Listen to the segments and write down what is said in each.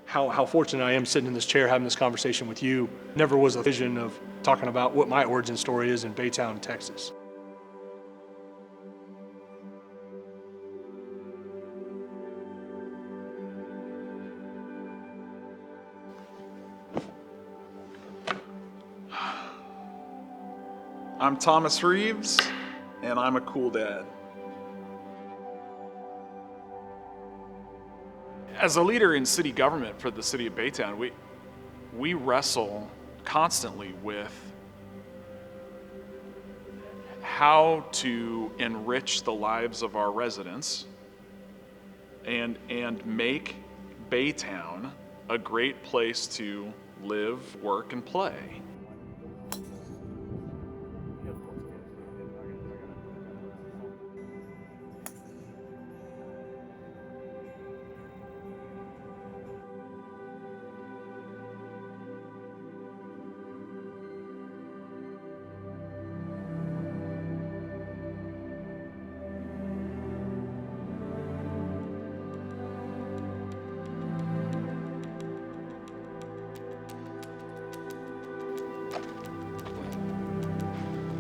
how fortunate I am sitting in this chair having this conversation with you. Never was a vision of talking about what my origin story is in Baytown, Texas. I'm Thomas Reeves, and I'm a cool dad. As a leader in city government for the city of Baytown, we wrestle constantly with how to enrich the lives of our residents and make Baytown a great place to live, work, and play.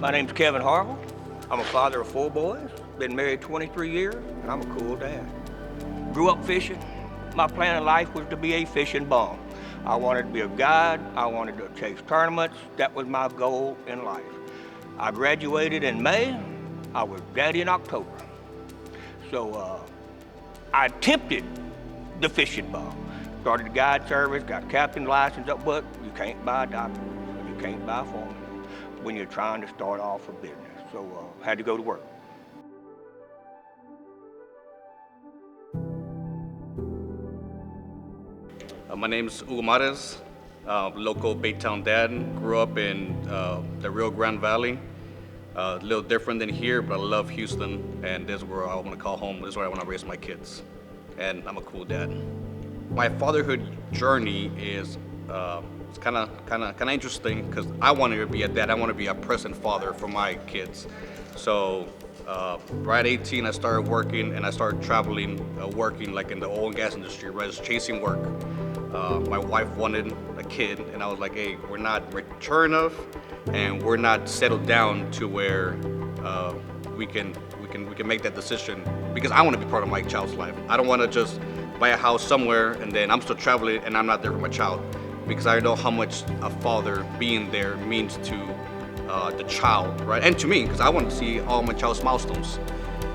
My name's Kevin Harville. I'm a father of 4 boys, been married 23 years, and I'm a cool dad. Grew up fishing. My plan in life was to be a fishing bum. I wanted to be a guide. I wanted to chase tournaments. That was my goal in life. I graduated in May. I was daddy in October. So I attempted the fishing bum. Started the guide service, got a captain license, but you can't buy a doctor, you can't buy a foreman when you're trying to start off a business. So had to go to work. My name's Hugo Mares, local Baytown dad. Grew up in the Rio Grande Valley. A little different than here, but I love Houston, and this is where I want to call home. This is where I want to raise my kids, and I'm a cool dad. My fatherhood journey is it's kind of interesting because I wanted to be a dad. I want to be a present father for my kids. So right at 18, I started working, and I started traveling, working like in the oil and gas industry, right, just chasing work. My wife wanted a kid, and I was like, hey, we're not mature enough, and we're not settled down to where we can make that decision, because I want to be part of my child's life. I don't want to just buy a house somewhere and then I'm still traveling and I'm not there for my child, because I know how much a father being there means to the child, right? And to me, because I want to see all my child's milestones.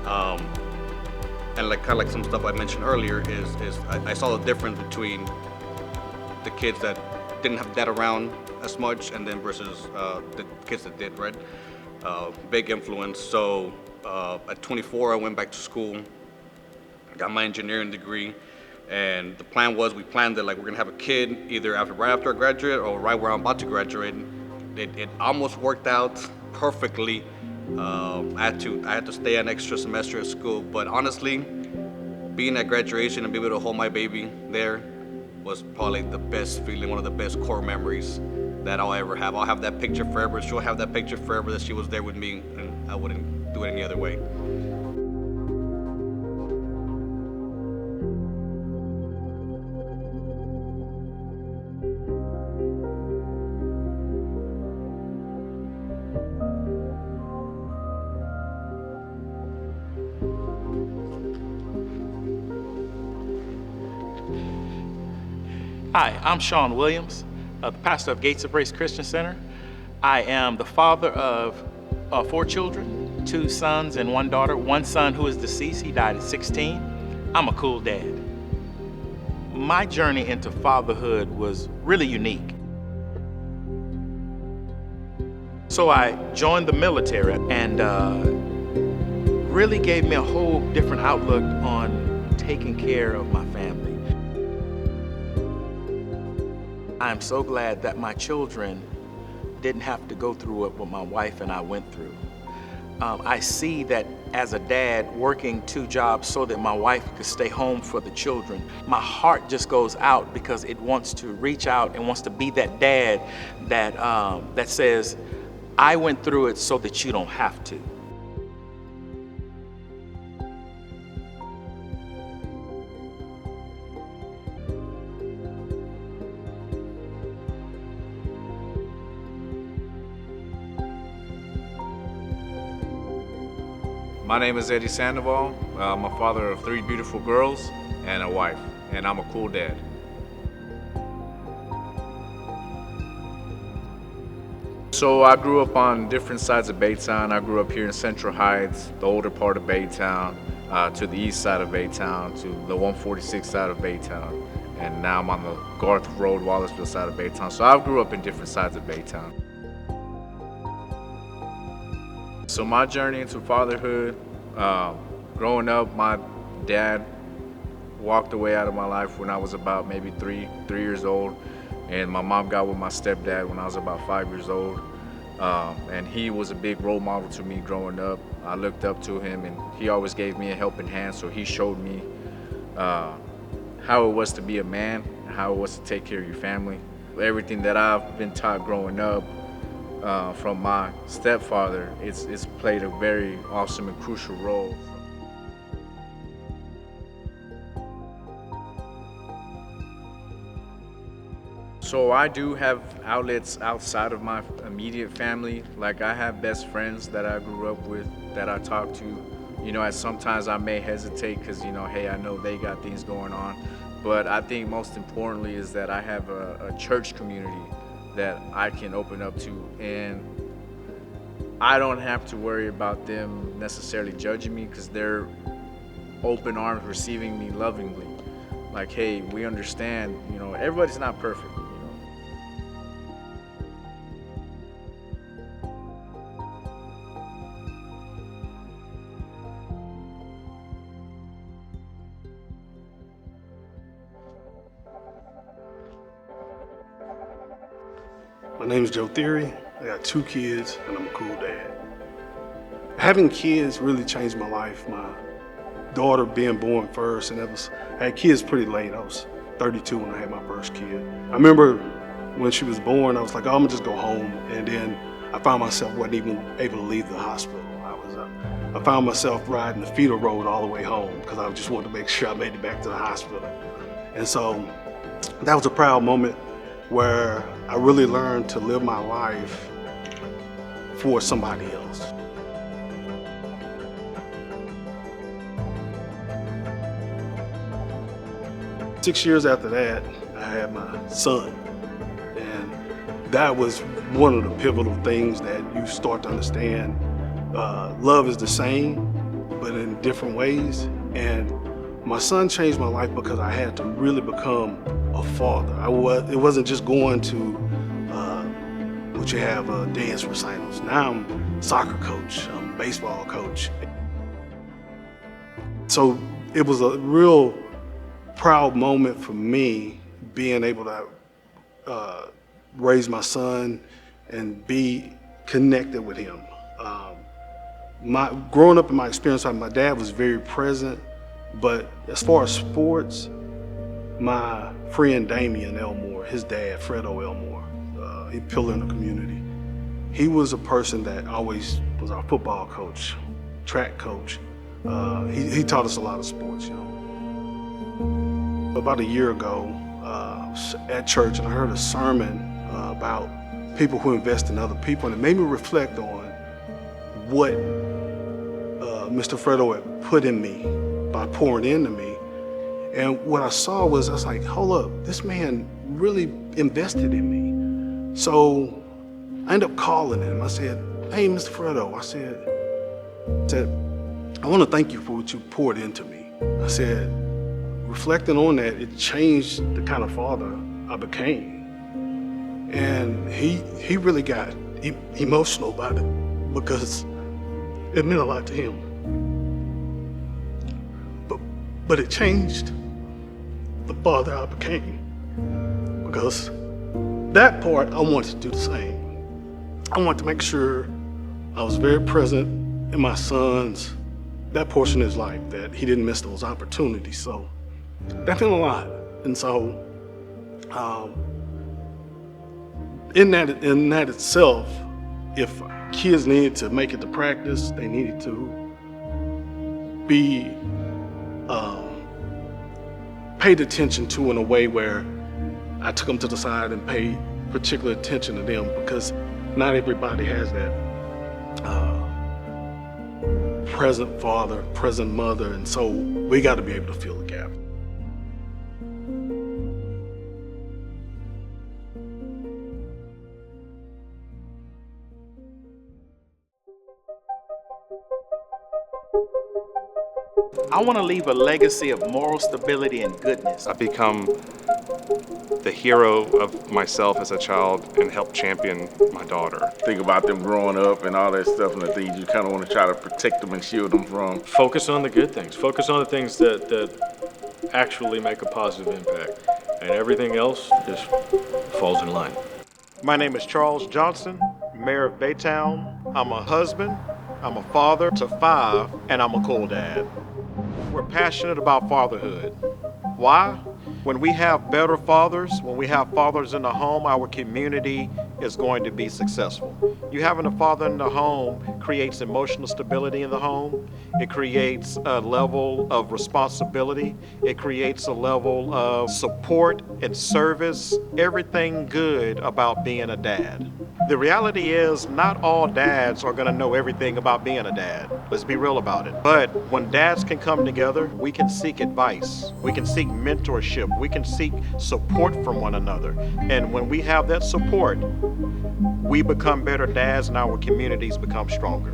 And like kind of like some stuff I mentioned earlier is I saw the difference between the kids that didn't have dad around as much and then versus the kids that did, right? Big influence. So at 24, I went back to school, got my engineering degree, and the plan was, we planned that like we're gonna have a kid either right after I graduate or right where I'm about to graduate. It almost worked out perfectly. I had to stay an extra semester at school, but honestly, being at graduation and being able to hold my baby there was probably the best feeling, one of the best core memories that I'll ever have. I'll have that picture forever. She'll have that picture forever that she was there with me, and I wouldn't do it any other way. Hi, I'm Sean Williams, the pastor of Gates of Grace Christian Center. I am the father of 4 children, 2 sons and 1 daughter. One son who is deceased, he died at 16. I'm a cool dad. My journey into fatherhood was really unique. So I joined the military and really gave me a whole different outlook on taking care of my family. I'm so glad that my children didn't have to go through what my wife and I went through. I see that as a dad working 2 jobs so that my wife could stay home for the children, my heart just goes out because it wants to reach out and wants to be that dad that says, I went through it so that you don't have to. My name is Eddie Sandoval. I'm a father of 3 beautiful girls and a wife, and I'm a cool dad. So I grew up on different sides of Baytown. I grew up here in Central Heights, the older part of Baytown, to the east side of Baytown, to the 146 side of Baytown, and now I'm on the Garth Road, Wallaceville side of Baytown. So I grew up in different sides of Baytown. So my journey into fatherhood, growing up, my dad walked away out of my life when I was about maybe three years old, and my mom got with my stepdad when I was about 5 years old. And he was a big role model to me growing up. I looked up to him, and he always gave me a helping hand, so he showed me how it was to be a man, how it was to take care of your family. Everything that I've been taught growing up from my stepfather, it's played a very awesome and crucial role. So I do have outlets outside of my immediate family. Like, I have best friends that I grew up with that I talk to. You know, at sometimes I may hesitate because, you know, hey, I know they got things going on. But I think most importantly is that I have a church community that I can open up to, and I don't have to worry about them necessarily judging me because they're open arms receiving me lovingly. Like, hey, we understand, you know, everybody's not perfect. My name is Joe Theory. I got 2 kids, and I'm a cool dad. Having kids really changed my life. My daughter being born first, and I had kids pretty late. I was 32 when I had my first kid. I remember when she was born, I was like, oh, I'm gonna just go home. And then I found myself wasn't even able to leave the hospital. I found myself riding the feeder road all the way home because I just wanted to make sure I made it back to the hospital. And so that was a proud moment where I really learned to live my life for somebody else. Six years after that, I had my son. And that was one of the pivotal things that you start to understand. Love is the same, but in different ways. And my son changed my life because I had to really become a father. It wasn't just going to what you have dance recitals. Now I'm soccer coach, I'm baseball coach. So it was a real proud moment for me being able to raise my son and be connected with him. Growing up in my experience, my dad was very present, but as far as sports, my friend Damian Elmore, his dad, Fredo Elmore, he pillar in the community. He was a person that always was our football coach, track coach. He taught us a lot of sports, you know. About a year ago, I was at church and I heard a sermon about people who invest in other people, and it made me reflect on what Mr. Fredo had put in me by pouring into me. And what I saw was, I was like, hold up, this man really invested in me. So I ended up calling him. I said, hey, Mr. Fredo, I said, I want to thank you for what you poured into me. I said, reflecting on that, it changed the kind of father I became. And he really got emotional about it because it meant a lot to him. But it changed the father I became, because that part I wanted to do the same. I wanted to make sure I was very present in my son's, that portion of his life, that he didn't miss those opportunities. So that meant a lot. And so in that itself, if kids needed to make it to practice, they needed to be paid attention to in a way where I took them to the side and paid particular attention to them, because not everybody has that present father, present mother, and so we got to be able to fill the gap. I want to leave a legacy of moral stability and goodness. I've become the hero of myself as a child and help champion my daughter. Think about them growing up and all that stuff and the things you kind of want to try to protect them and shield them from. Focus on the good things. Focus on the things that actually make a positive impact. And everything else just falls in line. My name is Charles Johnson, Mayor of Baytown. I'm a husband, I'm a father to 5, and I'm a cool dad. We're passionate about fatherhood. Why? When we have better fathers, when we have fathers in the home, our community is going to be successful. You having a father in the home creates emotional stability in the home. It creates a level of responsibility. It creates a level of support and service, everything good about being a dad. The reality is not all dads are gonna know everything about being a dad. Let's be real about it. But when dads can come together, we can seek advice. We can seek mentorship. We can seek support from one another. And when we have that support, we become better dads and our communities become stronger.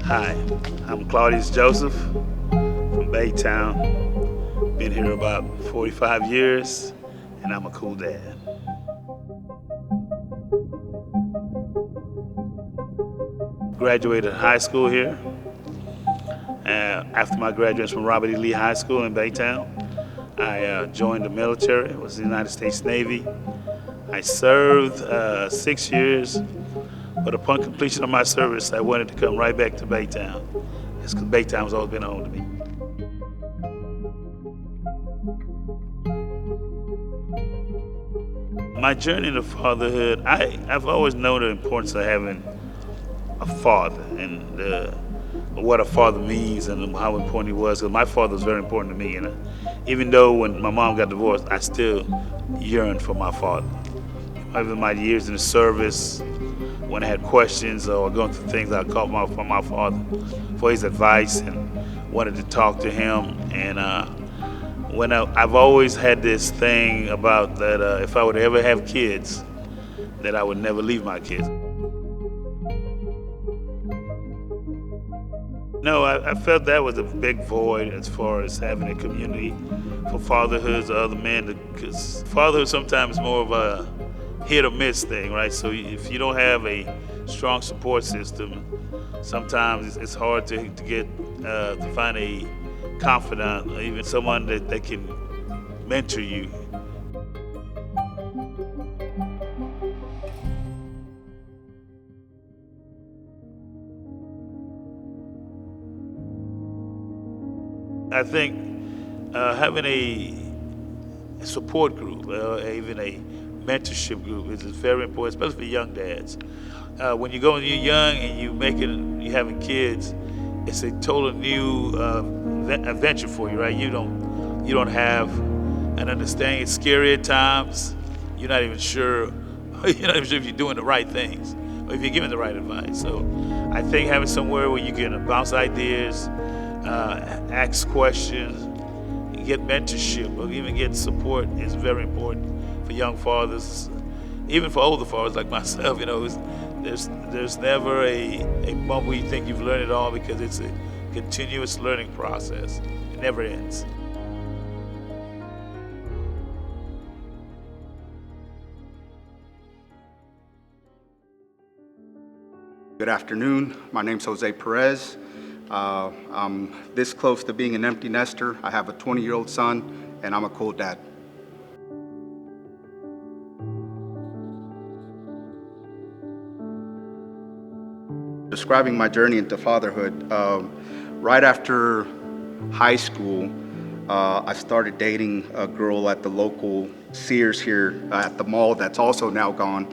Hi, I'm Claudius Joseph from Baytown. Been here about 45 years, and I'm a cool dad. Graduated high school here. After my graduation from Robert E. Lee High School in Baytown, I joined the military. It was the United States Navy. I served 6 years. But upon completion of my service, I wanted to come right back to Baytown. It's because Baytown has always been home to me. My journey to fatherhood, I've always known the importance of having a father and what a father means and how important he was. Because my father was very important to me. And even though when my mom got divorced, I still yearned for my father. Over my years in the service, when I had questions or going through things, I called for my father for his advice and wanted to talk to him. And I've always had this thing about that if I would ever have kids, that I would never leave my kids. No, I felt that was a big void as far as having a community for fatherhoods or other men, because fatherhood sometimes is more of a hit or miss thing, right? So if you don't have a strong support system, sometimes it's hard to get to find a confidant or even someone that can mentor you. I think having a support group, even a mentorship group is very important, especially for young dads. When you're young and you're having kids, it's a total new adventure for you, right? You don't have an understanding. It's scary at times. You're not even sure if you're doing the right things or if you're giving the right advice. So I think having somewhere where you can bounce ideas, ask questions, get mentorship, or even get support is very important for young fathers, even for older fathers like myself. There's never a moment where you think you've learned it all, because it's a continuous learning process. It never ends. Good afternoon. My name's Jose Perez. I'm this close to being an empty nester. I have a 20-year-old son, and I'm a cool dad. Describing my journey into fatherhood, right after high school, I started dating a girl at the local Sears here at the mall that's also now gone.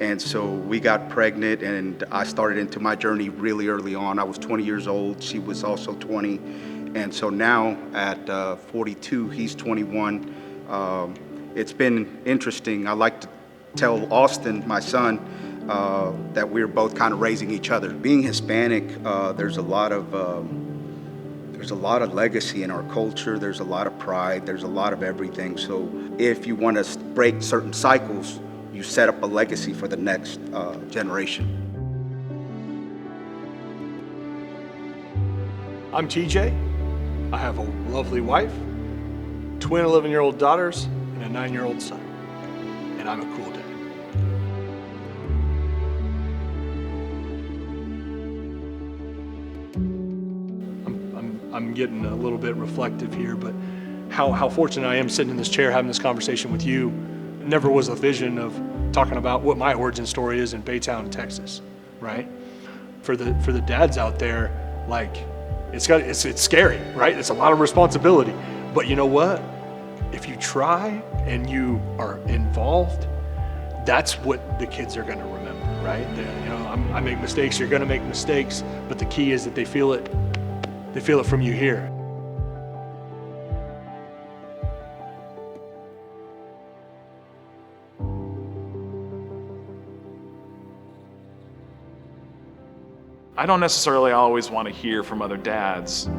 And so we got pregnant, and I started into my journey really early on. I was 20 years old. She was also 20. And so now at 42, he's 21. It's been interesting. I like to tell Austin, my son, that we're both kind of raising each other. Being Hispanic, there's a lot of legacy in our culture. There's a lot of pride. There's a lot of everything. So if you want to break certain cycles, you set up a legacy for the next generation. I'm TJ. I have a lovely wife, twin 11-year-old daughters, and a 9-year-old son. And I'm a cool dad. I'm getting a little bit reflective here, but how fortunate I am sitting in this chair having this conversation with you. It never was a vision of talking about what my origin story is in Baytown, Texas, right? For the dads out there, like, it's scary, right? It's a lot of responsibility. But you know what? If you try and you are involved, that's what the kids are gonna remember, right? I make mistakes, you're gonna make mistakes, but the key is that they feel it from you here. I don't necessarily always want to hear from other dads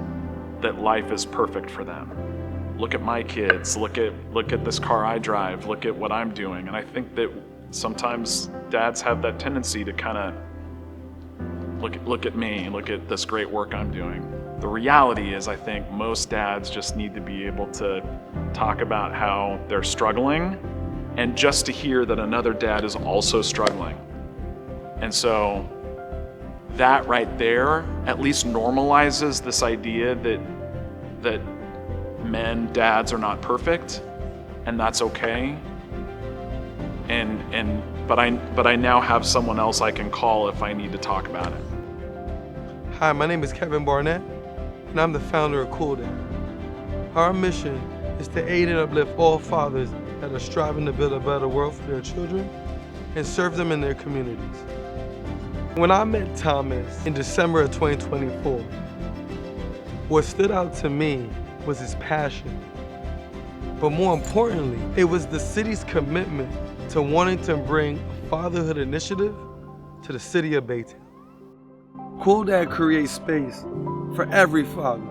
that life is perfect for them. Look at my kids, look at this car I drive, look at what I'm doing. And I think that sometimes dads have that tendency to kind of look at me, look at this great work I'm doing. The reality is, I think most dads just need to be able to talk about how they're struggling, and just to hear that another dad is also struggling. And so that right there at least normalizes this idea that dads are not perfect, and that's okay. But I now have someone else I can call if I need to talk about it. Hi, my name is Kevin Barnett, and I'm the founder of CoolxDad. Our mission is to aid and uplift all fathers that are striving to build a better world for their children and serve them in their communities. When I met Thomas in December of 2024, what stood out to me was his passion. But more importantly, it was the city's commitment to wanting to bring a fatherhood initiative to the city of Baytown. CoolxDad creates space for every father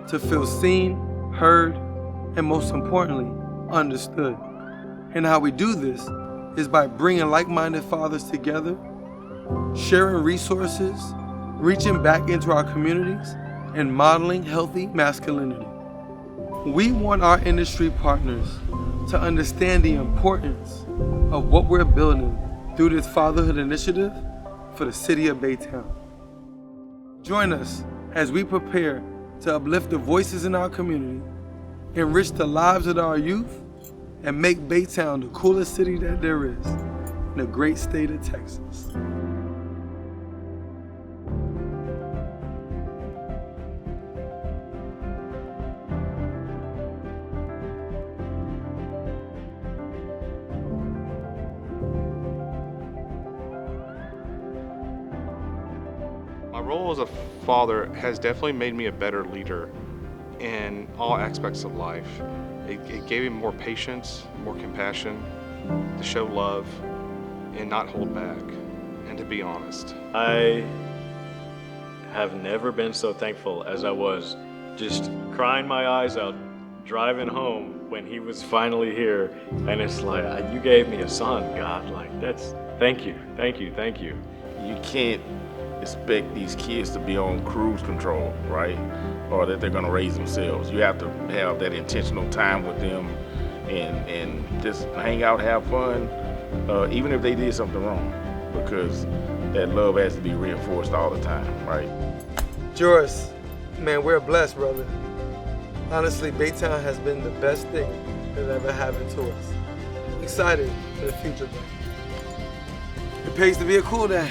to feel seen, heard, and most importantly, understood. And how we do this is by bringing like-minded fathers together, sharing resources, reaching back into our communities, and modeling healthy masculinity. We want our industry partners to understand the importance of what we're building through this fatherhood initiative for the city of Baytown. Join us as we prepare to uplift the voices in our community, enrich the lives of our youth, and make Baytown the coolest city that there is in the great state of Texas. My role as a father has definitely made me a better leader in all aspects of life. It gave me more patience, more compassion, to show love and not hold back, and to be honest. I have never been so thankful as I was just crying my eyes out driving home when he was finally here. And it's like, you gave me a son, God. Like, thank you. You can't expect these kids to be on cruise control, right? Or that they're gonna raise themselves. You have to have that intentional time with them and just hang out, have fun, even if they did something wrong, because that love has to be reinforced all the time, right? Joris, man, we're blessed, brother. Honestly, Baytown has been the best thing that ever happened to us. Excited for the future, bro. It pays to be a cool dad.